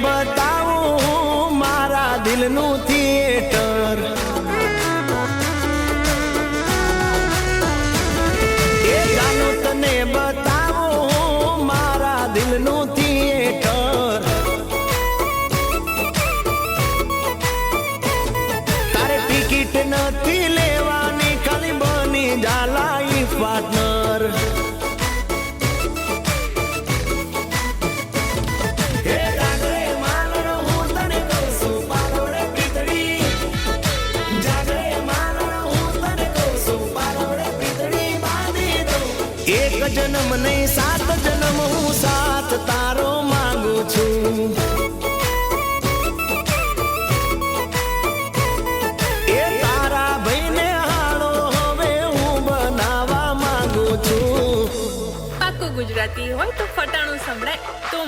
બતાવું મારા દિલનું થિયેટર. એ જાનું તને બતાવું મારા દિલનું થિયેટર. તારે ટિકિટ નથી લેવાની, ખાલી બની જા લાઈફ પાર્ટનર. એક જન્મ નહીં 7 જન્મ હું સાથ તારો માંગુ છું. એ તારા ભાઈને હાળો હવે હું બનાવવા માંગુ છું. પાકું ગુજરાતી હોય તો ફટાણું સંભળાય તો